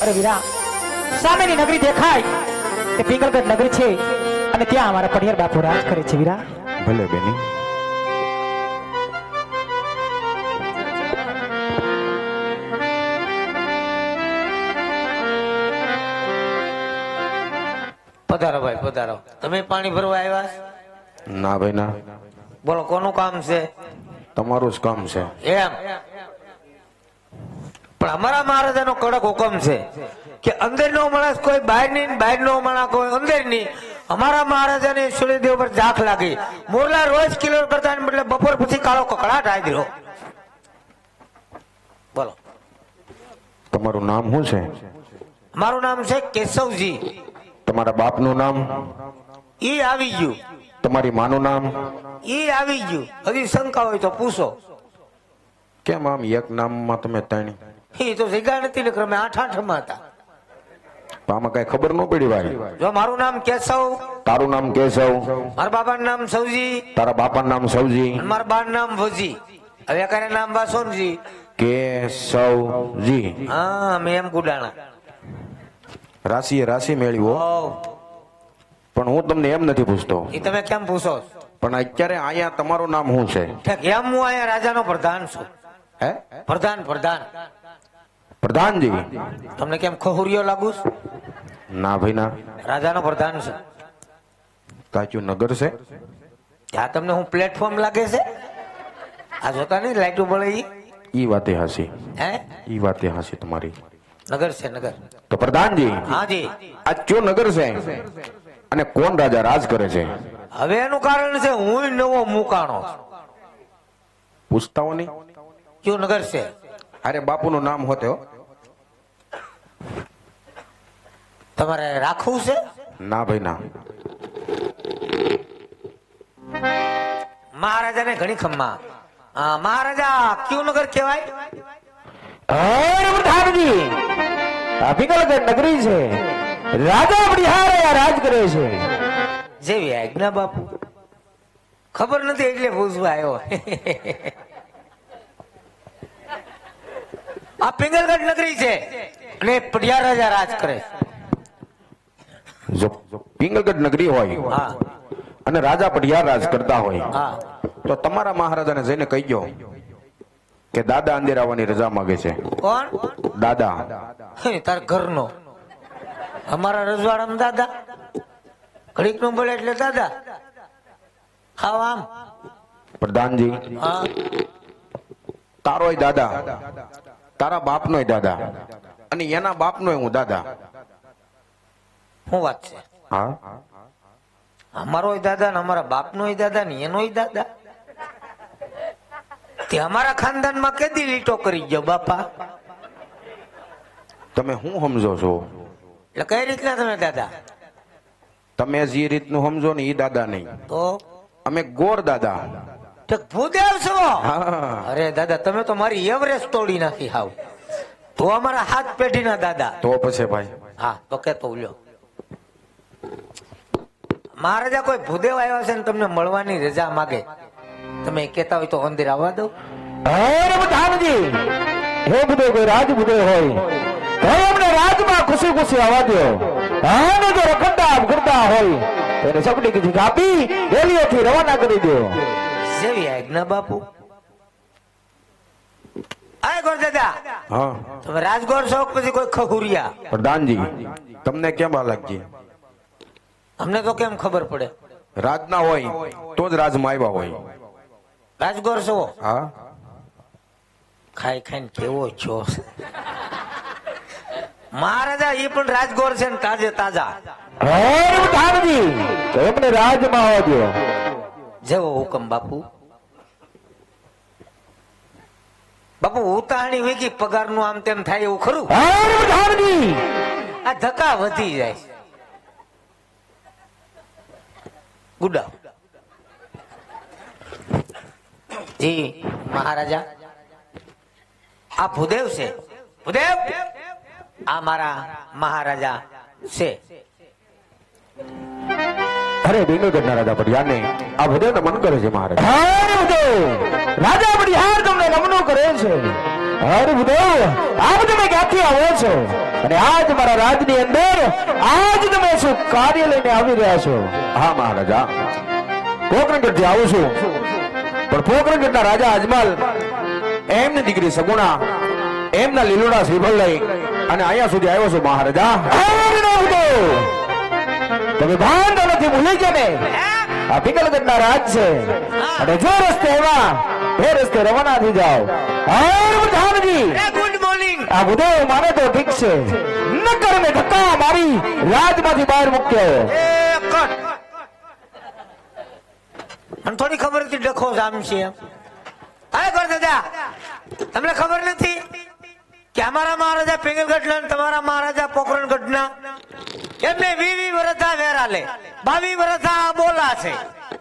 અરે વીરા, સામેની નગરી દેખાય તે પિંગલગઢ નગરી છે અને ત્યાં અમારા પડિયાર બાપુ રાજ કરે છે વીરા. ભલે બેની. પધારો ભાઈ પધારો. તમે પાણી ભરવા આવ્યા? ના ભાઈ ના, બોલો કોનું કામ છે? તમારું જ કામ છે. એમ પણ અમારા મહારાજાનો કડક હુકમ છે કે અંદર નો માણસ કોઈ બહાર ની, બહાર નો માણસ કોઈ અંદર ની. અમારા મહારાજાને સૂર્યદેવ પર ઝાંખ લાગી. મોરલા રોજ કિલો કરતા બદલે બપોર પછી કાળો કકડાટ આવી ગયો. બોલો તમારું નામ શું છે? મારું નામ છે કેશવજી. તમારા બાપનું નામ? ઈ આવી ગયું. તમારી માનું નામ? ઈ આવી ગયું. હજી શંકા હોય તો પૂછો. કેમ આમ એક નામમાં તમે ત્રણ? એ તો જગ્યા નથી ને ક્રમે 8-8 હતા. આમાં કઈ ખબર ન પડી ભાઈ. જો મારું નામ કેશવ, તારું નામ કેશવ, મારા બાપાનું નામ સવજી, તારા બાપાનું નામ સવજી, અને મારા બાનું નામ વજી. હવે કરે નામ વાસોનજી. કેશવજી. હા મેં એમ ગુડાણા. રાશિએ રાશિ મેળવ્યો. પણ હું તમને એમ નથી પૂછતો. એ તમે કેમ પૂછો? પણ અત્યારે અહીંયા તમારું નામ શું છે? ઠીક, એમ હું અહીંયા રાજાનો પ્રધાન છું. હે? પ્રધાન પ્રધાન. પ્રધાનજી. તમને કેમ ખહુરિયો લાગુ છું? ના ભાઈ ના, રાજાનો પ્રધાન છું. કાચું નગર છે. ત્યાં તમને હું પ્લેટફોર્મ લાગે છે? આ જોતા નહીં લાઈટો બળે ઈ વાતે હાસી. હે? ઈ વાતે હાસી તમારી. નગર છે નગર. તો પ્રધાનજી, હાજી. આ કયો નગર છે અને કોણ રાજા રાજ કરે છે? હવે એનું કારણ છે હું નવો મુકાણો. પૂછતા હો નહીં. કયું નગર છે? અરે બાપુનું નામ હોતે હો. તમારે રાખવું છે? ના ભાઈ ના. મહારાજાને ઘણી ખમ્મા. મહારાજા કયું નગર કહેવાય? અરે પ્રધાનજી, આ પિંગલગઢ નગરી છે. રાજા બિહાર રાજ કરે છે. જેવી આજ્ઞા બાપુ. ખબર નથી એટલે પૂછવા આવ્યો. આ પિંગલગઢ નગરી છે અને પડિયાર રાજા રાજ કરે. જો પિંગલગઢ નગરી હોય હા અને રાજા પડિયાર રાજ કરતા હોય હા. તો તમારા મહારાજાને જઈને કહી ગયો કે દાદા અંદર આવવાની રજા માંગે છે. કોણ? દાદા. તાર ઘરનો. અમારા રજવાડામાં દાદા. ઘડીક નું બોલે એટલે દાદા. ખાવ આમ. પ્રધાનજી, હા તારોય દાદા, તારા બાપનોય દાદા અને એના બાપનોય હું દાદા. શું વાત છે? હા, અમારોય દાદા ને અમારા બાપનોય દાદા ને એનોય દાદા. તે અમારા ખાનદાનમાં કેદી લીટો કરી ગયો બાપા? તમે શું સમજો છો? એટલે કઈ રીતના તમે દાદા? તમે જે રીતનું સમજો ને એ દાદા નહીં. તો અમે ગોર દાદા. ઠીક, ભૂદેવ છો? હા. અરે દાદા, તમે તો મારી એવરેસ્ટ તોડી નાખી હાવ. તો અમારા 7 પેઢીના દાદા. તો પછી ભાઈ. હા તો કેતો લ્યો. મહારાજા કોઈ ભૂદેવ આવ્યા છે ને તમને મળવાની રજા માગે, તમે કેતા હોય તો અંદર આવવા દો. અરે પ્રધાનજી, હે બધો કોઈ રાજ બધો હોય તો અમને રાજમાં ખુશી ખુશી આવવા દો. અને જો રખડતા કરતા હોય એને સપડી કીધી કાપી રેલીઓથી રવાના કરી દો. જેવી આજ્ઞા બાપુ. આય ગોર દાદા, હા તમે રાજગોર છો કે પછી કોઈ ખખુરિયા? પ્રધાનજી, તમને કેમ આ લાગી? અમને તો કેમ ખબર પડે? રાજ ના હોય તો જ રાજમાં આવ્યા હોય. રાજગોર છો? હા. ખાઈ ખાઈને કેવો છો? મહારાજા એ પણ રાજગોર છે ને તાજે તાજા. અરે પ્રધાનજી, તો એમને રાજમાં આવવા દો. જેવો હુકમ બાપુ. બાપુ ઉતાહણી વીકી પગાર નું આમ તેમ થાય એવું ખરું? અરે પ્રધાનજી, આ ધક્કા વધી જાય. ગુડા જી મહારાજા, આ ભૂદેવ છે. ભૂદેવ, આ મારા મહારાજા છે. અરે પિંગલગઢના રાજા પડિયારને આ બધે મન કરે છે મહારાજ. અરે બધો રાજા બિહાર તમને નમનો કરે છે. અરે બધો આપ તમે ક્યાંથી આવો છો? અને આજ મારા રાજની અંદર આજ તમે શું કાર્ય લઈને આવી રહ્યા છો? હા મહારાજા, પોકરણગઢ થી આવું છું, પણ પોકરણગઢના રાજા અજમલ એમની દીકરી સગુણા એમના લીલોડા શ્રીફળ લઈ અને અહીંયા સુધી આવ્યો છું મહારાજા. તમે ભાન નથી ભૂલી ગયા ને? આ પિંગલગઢના રાજ છે અને જો રસ્તે આવ્યા એ રસ્તે રવાના થઈ જાઓ. પ્રધાનજી ગુડ મોર્નિંગ. આ બધો માને તો ઠીક છે, નકર મેં ધક્કા મારી રાજમાંથી બહાર મૂક્યો. એ કટ. મને થોડી ખબર હતી ડખો જામ છે એમ. અરે કર દાદા, તમને ખબર નથી કે અમારા મહારાજા પિંગલગઢના અને તમારા મહારાજા પોકરણગઢના એમને 20 વર્ષા વેરા લે, 22 વર્ષા બોલા છે.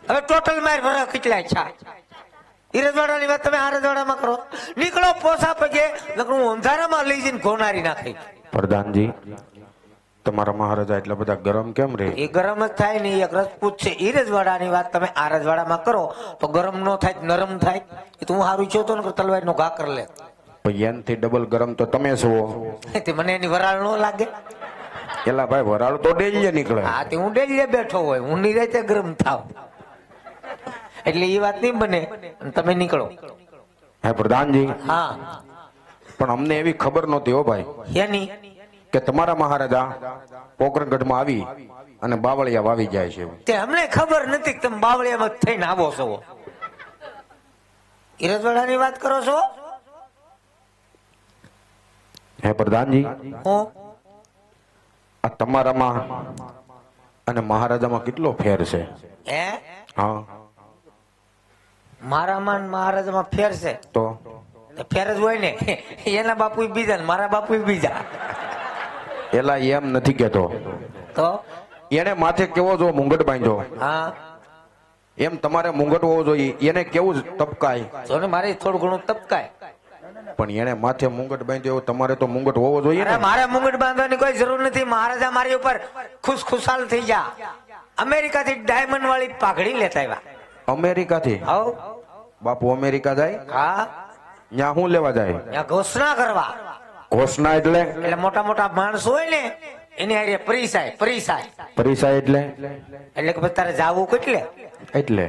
હવે ટોટલ માર વર્ષ કેટલા છે? ઈ રજવાડાની વાત તમે આ રજવાડામાં કરો. નીકળો પોસા પગે, નકર હું અંધારામાં લઈ જઈને ઘોનારી નાખી. પ્રધાનજી, તમારા મહારાજા એટલા બધા ગરમ કેમ રે? એ ગરમ જ થાય ને, એક રજપૂત છે. ઈ રજવાડાની વાત તમે આ રજવાડામાં કરો તો ગરમ નો થાય, નરમ થાય. એ તો હું હારું છું તો નકર તલવાર નો ઘા કરી લે. એનથી ડબલ ગરમ તો તમે છો. તે મને એની વરાળ નો લાગે. એલા ભાઈ, વરાળ તો ડેલીએ નીકળે. હા, તે હું ડેલીએ બેઠો હોય, હું નિરાતે ગરમ થાવ, એટલે એ વાત નહીં બને. તમે નીકળો. હે પ્રધાનજી, હા, પણ અમને એવી ખબર નહોતી હો ભાઈ એની કે તમારા મહારાજા પોકરણગઢમાં આવી અને બાવળિયા વાવી જાય છે. તે અમને ખબર નથી કે તમે બાવળિયામાં થઈને આવો છો. ઈ રજવાડાની વાત કરો છો? હે પ્રધાનજી, હું આ તમારામાં અને મહારાજામાં કેટલો ફેર છે? હે? હા, મારામાં ને મહારાજામાં ફેર છે? તો ફેર જ હોય ને. એના બાપુ બીજા ને મારા બાપુ બીજા. એલા એમ નથી કેતો. તો એને માથે કેવો જો મુંગટ બાંધ્યો, હા, એમ તમારે મુંગટ હોવો જોઈએ. એને કેવું તપકાય, જો ને મારે થોડું ઘણું તપકાય. પણ એને માથે મુંગટ બાંધ્યો એવું તમારે તો મુંગટ હોવો જોઈએ અરે ને. મારે મુંગટ બાંધવાની કોઈ જરૂર નથી. મહારાજા મારી ઉપર ખુશખુશાલ થઈ જા. અમેરિકા થી ડાયમંડ વાળી પાઘડી લેતા આવ્યા. અમેરિકાથી? આવ. બાપુ અમેરિકા જાય? હા, ત્યાં શું લેવા જાય? ત્યાં ઘોષણા કરવા. ઘોષણા એટલે? એટલે મોટા મોટા માણસો હોય ને એની હારે પરિસાય. પરિસા એટલે? એટલે કે તારે જાવું કેટલે એટલે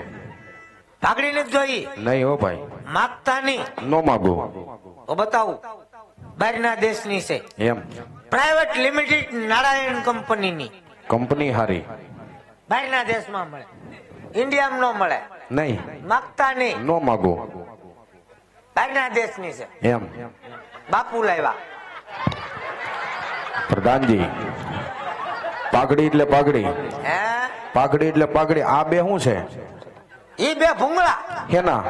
પાઘડી નથી જોઈ. નહીં હો ભાઈ, માગતા નહીં. નો માગું. તો બતાવું. બહારના દેશની છે, એમ? પ્રાઇવેટ લિમિટેડ નારાયણ કંપનીની. કંપની હારી? બહારના દેશમાં મળે, ઇન્ડિયામાં ન મળે. નહીં, માગતા નહીં. નો માગું. બહારના દેશની છે. એમ? બાપુ લાવ્યા. પ્રધાનજી, પાઘડી એટલે પાઘડી, હે? પાઘડી એટલે પાઘડી. આ બે શું છે? ઈ બે ભૂંગળા હેના?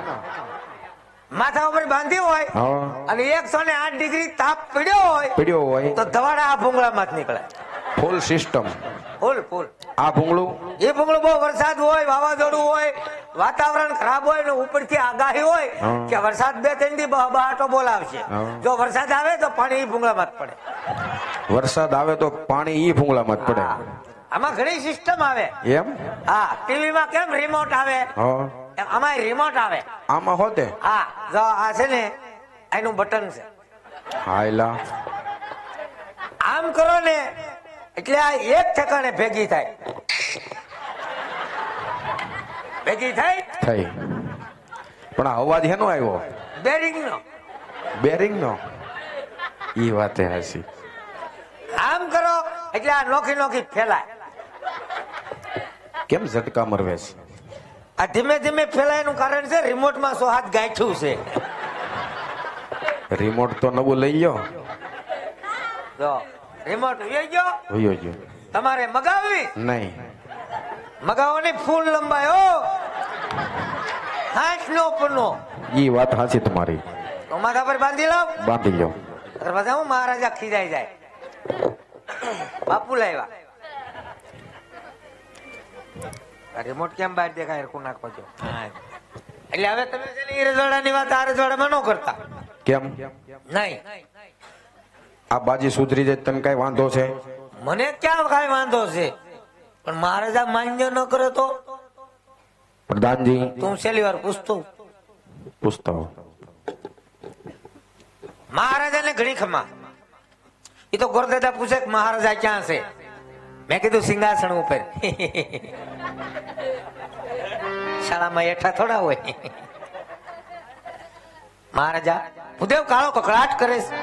માથા ઉપર બાંધી હોય હા, અને 108 ડિગ્રી તાપ પડ્યો હોય પીડ્યો હોય તો ધવાડા આ ભૂંગળામાં જ નીકળે. ફૂલ સિસ્ટમ. ફૂલ. આ ભૂંગળું? એ ભૂંગળું બહુ વરસાદ હોય, વાવાઝોડું હોય, વાતાવરણ ખરાબ હોય ને ઉપરથી આગાહી હોય કે વરસાદ 2-3 દી બહાટો બોલાવશે. જો વરસાદ આવે તો પાણી એ ભૂંગળામાં જ પડે. વરસાદ આવે તો પાણી ઈ ભૂંગળામાં જ પડે. આમાં ઘણી સિસ્ટમ આવે. એમ? હા, ટીવીમાં કેમ રિમોટ આવે, હા, આમાં રિમોટ આવે. આમાં હોતે? હા, જો આ છે ને એનું બટન છે. હા, એલા આમ કરો ને એટલે આ એક ઠેકાણે ભેગી થાય. થઈ. પણ આ અવાજ હેનો આવ્યો? બેરિંગ નો. બેરિંગ નો? ઈ વાતે હાસી. આમ કરો એટલે આ નોખી નોખી ફેલાય. કેમ ઝટકા મરવે છે? આ ધીમે ધીમે ફેલાયનું કારણ છે રિમોટમાં 100 હાથ ગાંઠ્યું છે. રિમોટ તો નવું લઈ ગયો. જો રિમોટ લઈ ગયો. હોયો ગયો. તમારે મગાવવી? નહીં. મગાવવાની ફૂલ લંબાઈ હો, 60 નો પનો. ઈ વાત હાચી તમારી. તો માથા પર બાંધી લાવ. બાંધી લો. બધા હું મહારાજા ખીજાઈ જાય. બાપુ લાવ્યા. રિમોટ કેમ બહાર દેખાય? હરખું નાખો છો. એટલે હવે તમે છે ને એ રજવાડાની વાત આ રજવાડામાં ન કરતા. કેમ? નહીં, આ બાજી સુધરી જાય તને કઈ વાંધો છે? મને ક્યાં કઈ વાંધો છે, પણ મહારાજા માન્ય ન કરે તો? પ્રધાનજી, તું છેલ્લી વાર પૂછતો. પૂછતા હો. મહારાજાને ઘણી ખમા. એ તો ગોરદાદા પૂછે કે મહારાજા ક્યાં છે? મેં કીધું સિંહાસન ઉપર. શાળામાં હેઠા થોડા હોય. મહારાજા ભૂદેવ કાળો કકડાટ કરે છે.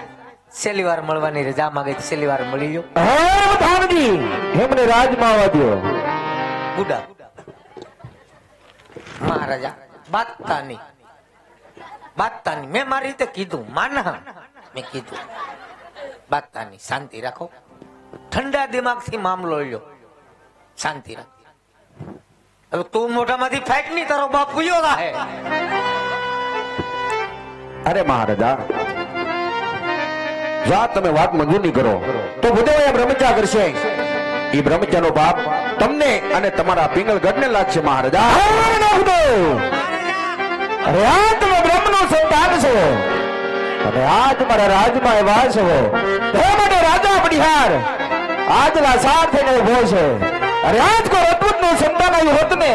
છેલ્લી વાર મળવાની રજા માંગે છે. છેલ્લી વાર મળી લો. હે પ્રધાનજી એમને રાજમાં આવવા દ્યો. ગુડા મહારાજા બાતતાની મેં મારી રીતે કીધું. માના મેં કીધું બાતતાની. શાંતિ રાખો. ઠંડા દિમાગથી મામલો લ્યો. શાંતિ રાખ. હવે તું મોઢામાંથી ફેંક નહીં, તારો બાપ પૂયો રહે. અરે મહારાજા, જા તમે વાત મંજૂર નહીં કરો તો ભૂદેવ એ બ્રહ્મચા કરશે. એ બ્રહ્મચાનો બાપ તમને અને તમારા પિંગલગઢને લાગશે મહારાજા. અરે આ તમે બ્રહ્મનો સંતાન છો અને આ તમારા રાજમાં એવા છો. હે માટે રાજા બિહાર આજના સાથ થઈને ઉભો છે. અરે આજ કો રતૂતનું સંતાન આવ્યું હોત ને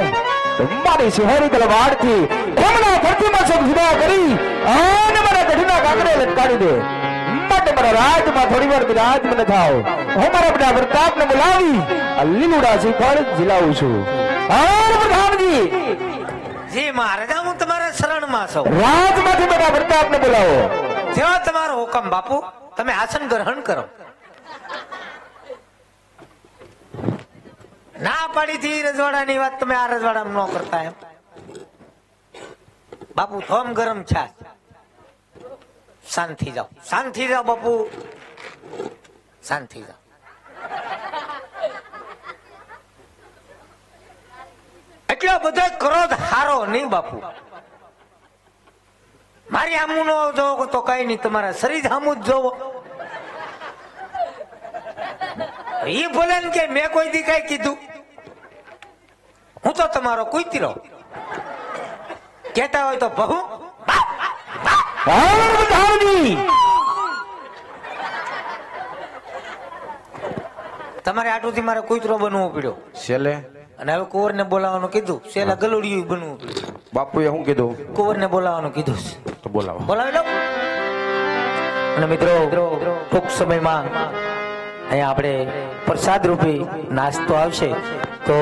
તો મારી સુહેરી તલવારથી એમના ધરતીમાં સૌ વિદા કરી અને મારા ગઢના કાંકરે લટકાડી દે. માટે મારા રાજમાં થોડી વાર બિરાજમાન થાવ. હું મારા બધા પ્રતાપને બોલાવી આ લીલુડા શ્રીફળ ઝીલાવું છું. હા પ્રધાનજી. જી મહારાજા, હું તમારા શરણમાં છું. રાજમાંથી બધા પ્રતાપને બોલાવો. જેવા તમારો હુકમ બાપુ. તમે આસન ગ્રહણ કરો. ના પાડી થી રજવાડાની વાત તમે આ રજવાડામાં ન કરતા એમ. બાપુ થોમ ગરમ છાસ. શાંતિ જાઓ, શાંતિ જાઓ બાપુ, શાંતિ જાઓ. એટલો બધો ક્રોધ હારો નહીં બાપુ. મારી આમું નો જોવો તો કઈ નહીં, તમારા શરીર આમું જ જોવો. એ બોલે ને કે મેં કોઈ દી કઈ કીધું. હું તો તમારો કુતરો. કેતા હોય તો બહુ. તમારે આટુથી મારે કુતરો બનવો પડ્યો. છેલ્લે અને હવે કુંવરને બોલાવવાનું કીધું. છેલ્લા ગલુડિયું બનવું પડ્યું. બાપુએ શું કીધું? કુંવરને બોલાવવાનું કીધું. તો બોલાવો. બોલાવી લો. અને મિત્રો ટૂંક સમયમાં અહીંયા આપણે પ્રસાદ રૂપી નાસ્તો આવશે. તો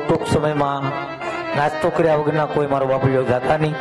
ટૂંક સમયમાં નાસ્તો કર્યા વગરના કોઈ મારો બાપુ જાતા નહીં.